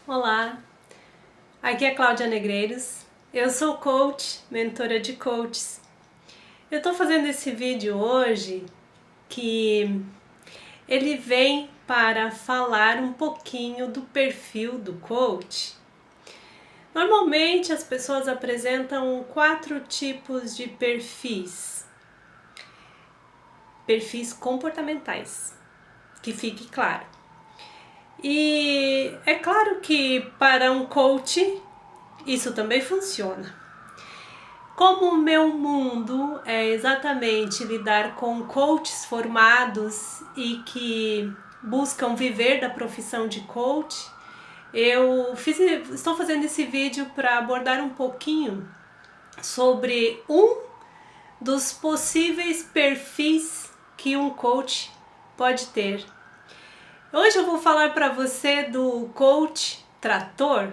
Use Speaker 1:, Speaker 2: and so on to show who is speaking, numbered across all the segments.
Speaker 1: Olá, aqui é Cláudia Negreiros, eu sou coach, mentora de coaches. Eu tô fazendo esse vídeo hoje que ele vem para falar um pouquinho do perfil do coach. Normalmente as pessoas apresentam 4 tipos de perfis. Perfis comportamentais, que fique claro. E é claro que para um coach isso também funciona. Como o meu mundo é exatamente lidar com coaches formados e que buscam viver da profissão de coach, estou fazendo esse vídeo para abordar um pouquinho sobre um dos possíveis perfis que um coach pode ter. Hoje eu vou falar para você do coach trator.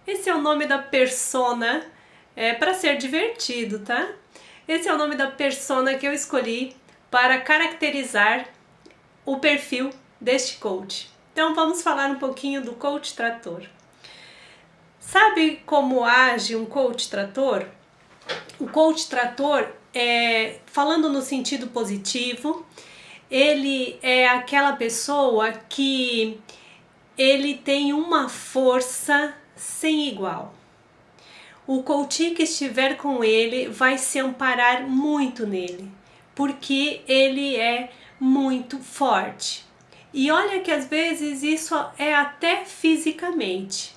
Speaker 1: Esse é o nome da persona, para ser divertido, tá? Esse é o nome da persona que eu escolhi para caracterizar o perfil deste coach. Então vamos falar um pouquinho do coach trator. Sabe como age um coach trator? O coach trator, falando no sentido positivo, ele é aquela pessoa que ele tem uma força sem igual. O coach que estiver com ele vai se amparar muito nele, porque ele é muito forte. E olha que às vezes isso é até fisicamente.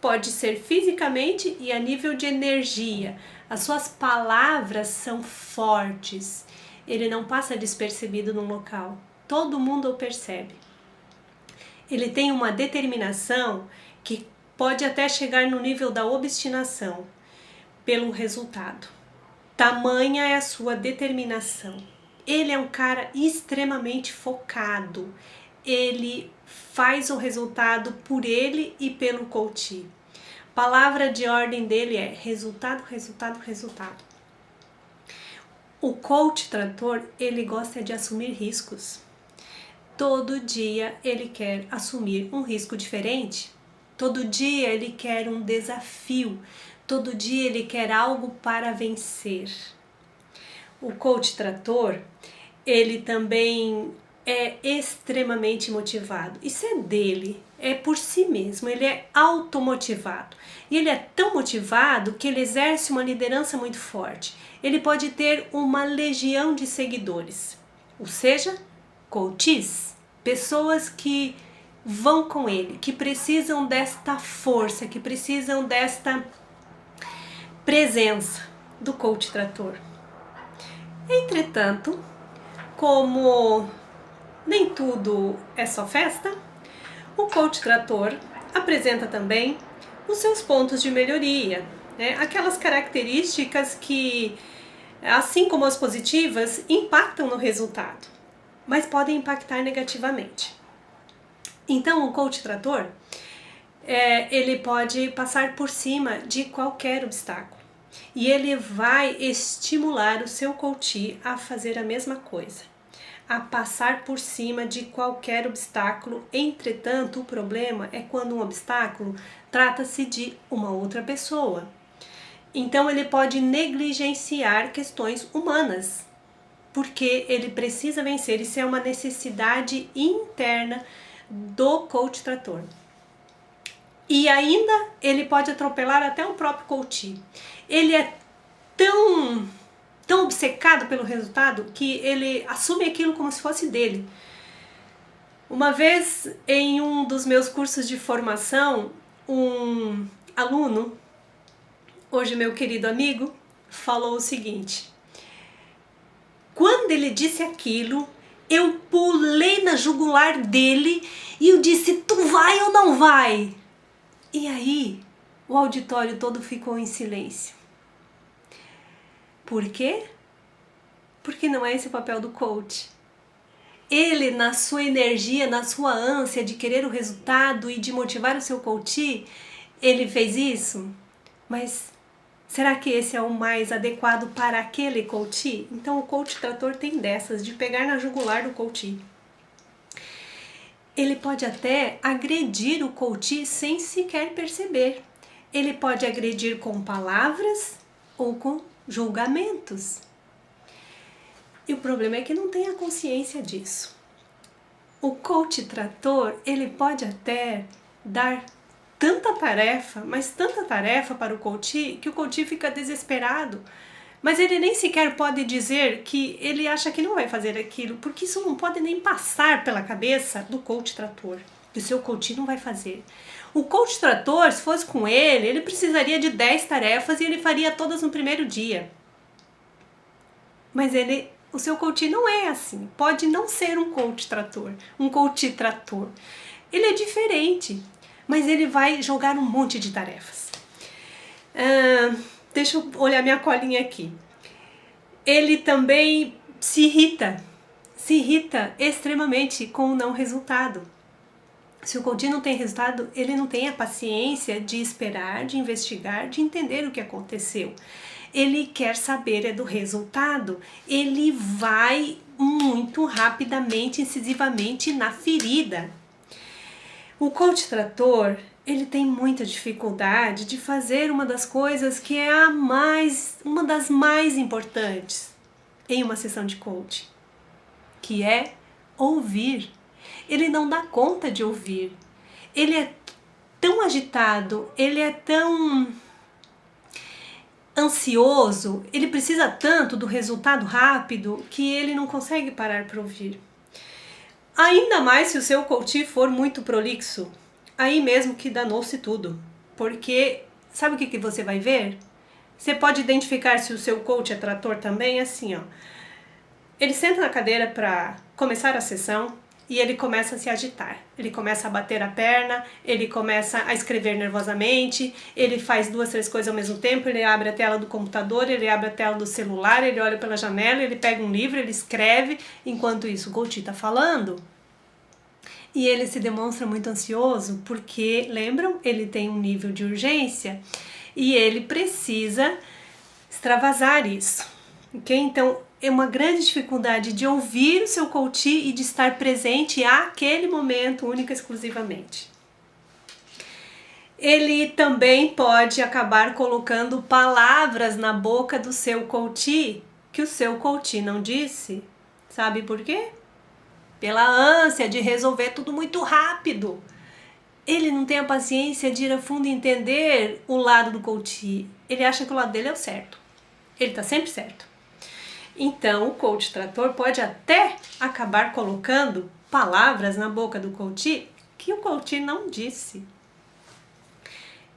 Speaker 1: Pode ser fisicamente e a nível de energia. As suas palavras são fortes. Ele não passa despercebido no local. Todo mundo o percebe. Ele tem uma determinação que pode até chegar no nível da obstinação pelo resultado. Tamanha é a sua determinação. Ele é um cara extremamente focado. Ele faz o resultado por ele e pelo coach. Palavra de ordem dele é resultado, resultado, resultado. O coach trator, ele gosta de assumir riscos. Todo dia ele quer assumir um risco diferente. Todo dia ele quer um desafio. Todo dia ele quer algo para vencer. O coach trator, ele também é extremamente motivado. Isso é dele, é por si mesmo, ele é automotivado. E ele é tão motivado que ele exerce uma liderança muito forte. Ele pode ter uma legião de seguidores, ou seja, coaches, pessoas que vão com ele, que precisam desta força, que precisam desta presença do coach trator. Entretanto, como nem tudo é só festa, o coach trator apresenta também os seus pontos de melhoria, né? Aquelas características que, assim como as positivas, impactam no resultado, mas podem impactar negativamente. Então, o coach trator, ele pode passar por cima de qualquer obstáculo e ele vai estimular o seu coach a fazer a mesma coisa, a passar por cima de qualquer obstáculo. Entretanto, o problema é quando um obstáculo trata-se de uma outra pessoa. Então, ele pode negligenciar questões humanas, porque ele precisa vencer. Isso é uma necessidade interna do coach trator. E ainda ele pode atropelar até o próprio coach. Ele é tão obcecado pelo resultado que ele assume aquilo como se fosse dele. Uma vez, em um dos meus cursos de formação, um aluno, hoje meu querido amigo, falou o seguinte: quando ele disse aquilo, eu pulei na jugular dele e eu disse: tu vai ou não vai? E aí, o auditório todo ficou em silêncio. Por quê? Porque não é esse o papel do coach. Ele, na sua energia, na sua ânsia de querer o resultado e de motivar o seu coach, ele fez isso? Mas será que esse é o mais adequado para aquele coach? Então o coach trator tem dessas, de pegar na jugular do coach. Ele pode até agredir o coach sem sequer perceber. Ele pode agredir com palavras ou com julgamentos. E o problema é que não tem a consciência disso. O coach trator, ele pode até dar tanta tarefa, mas tanta tarefa para o coach, que o coach fica desesperado. Mas ele nem sequer pode dizer que ele acha que não vai fazer aquilo, porque isso não pode nem passar pela cabeça do coach trator, que o seu coach não vai fazer. O coach trator, se fosse com ele precisaria de 10 tarefas e ele faria todas no primeiro dia. Mas o seu coach não é assim, pode não ser um coach trator, um coach trator. Ele é diferente, mas ele vai jogar um monte de tarefas. Deixa eu olhar minha colinha aqui. Ele também se irrita extremamente com o não resultado. Se o coach não tem resultado, ele não tem a paciência de esperar, de investigar, de entender o que aconteceu. Ele quer saber do resultado. Ele vai muito rapidamente, incisivamente na ferida. O coach trator, ele tem muita dificuldade de fazer uma das coisas que é uma das mais importantes em uma sessão de coaching, que é ouvir. Ele não dá conta de ouvir. Ele é tão agitado, ele é tão ansioso, ele precisa tanto do resultado rápido que ele não consegue parar para ouvir. Ainda mais se o seu coach for muito prolixo, aí mesmo que danou-se tudo. Porque sabe o que você vai ver? Você pode identificar se o seu coach é trator também assim, ó. Ele senta na cadeira para começar a sessão e ele começa a se agitar. Ele começa a bater a perna, ele começa a escrever nervosamente, ele faz 2, 3 coisas ao mesmo tempo, ele abre a tela do computador, ele abre a tela do celular, ele olha pela janela, ele pega um livro, ele escreve. Enquanto isso, o coach está falando e ele se demonstra muito ansioso porque, lembram? Ele tem um nível de urgência e ele precisa extravasar isso. Ok? Então, é uma grande dificuldade de ouvir o seu coach e de estar presente àquele momento, única e exclusivamente. Ele também pode acabar colocando palavras na boca do seu coach que o seu coach não disse. Sabe por quê? Pela ânsia de resolver tudo muito rápido. Ele não tem a paciência de ir a fundo e entender o lado do coach. Ele acha que o lado dele é o certo. Ele está sempre certo. Então, o coach trator pode até acabar colocando palavras na boca do coach que o coach não disse.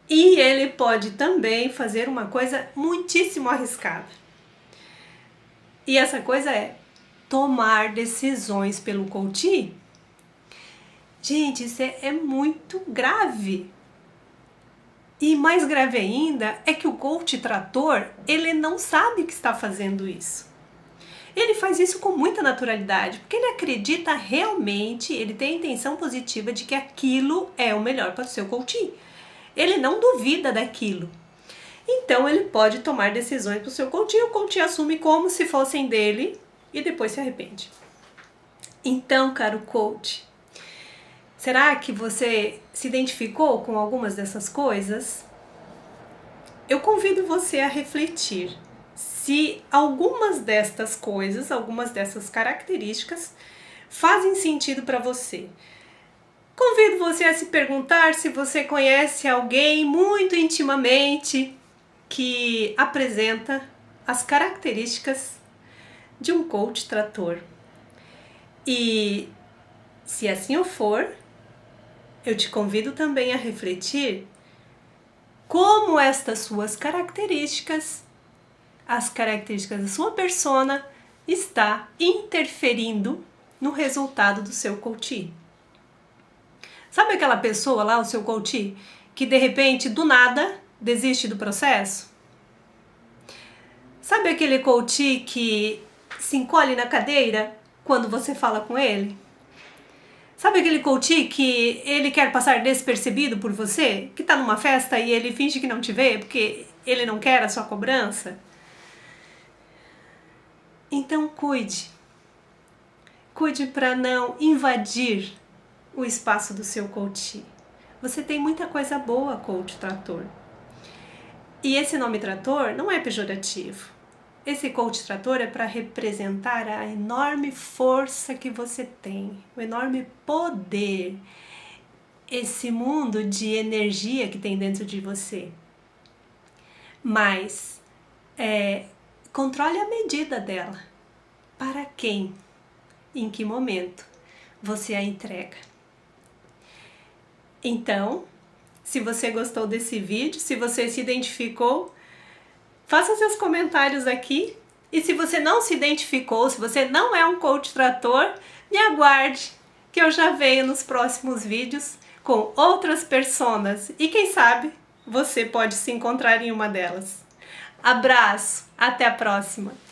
Speaker 1: E ele pode também fazer uma coisa muitíssimo arriscada. E essa coisa é tomar decisões pelo coach. Gente, isso é muito grave. E mais grave ainda é que o coach trator, ele não sabe que está fazendo isso. Ele faz isso com muita naturalidade, porque ele acredita realmente, ele tem a intenção positiva de que aquilo é o melhor para o seu coach. Ele não duvida daquilo. Então ele pode tomar decisões para o seu coach e o coach assume como se fossem dele e depois se arrepende. Então, caro coach, será que você se identificou com algumas dessas coisas? Eu convido você a refletir se algumas destas coisas, algumas dessas características fazem sentido para você. Convido você a se perguntar se você conhece alguém muito intimamente que apresenta as características de um coach trator. E se assim for, eu te convido também a refletir como estas suas características, as características da sua persona, está interferindo no resultado do seu coaching. Sabe aquela pessoa lá, o seu coaching, que de repente, do nada, desiste do processo? Sabe aquele coaching que se encolhe na cadeira quando você fala com ele? Sabe aquele coach que ele quer passar despercebido por você? Que tá numa festa e ele finge que não te vê porque ele não quer a sua cobrança? Então cuide. Cuide para não invadir o espaço do seu coach. Você tem muita coisa boa, coach trator. E esse nome trator não é pejorativo. Esse coach trator é para representar a enorme força que você tem, o enorme poder, esse mundo de energia que tem dentro de você. Mas controle a medida dela. Para quem? Em que momento você a entrega? Então, se você gostou desse vídeo, se você se identificou, faça seus comentários aqui. E se você não se identificou, se você não é um coach trator, me aguarde, que eu já venho nos próximos vídeos com outras personas. E quem sabe você pode se encontrar em uma delas. Abraço, até a próxima!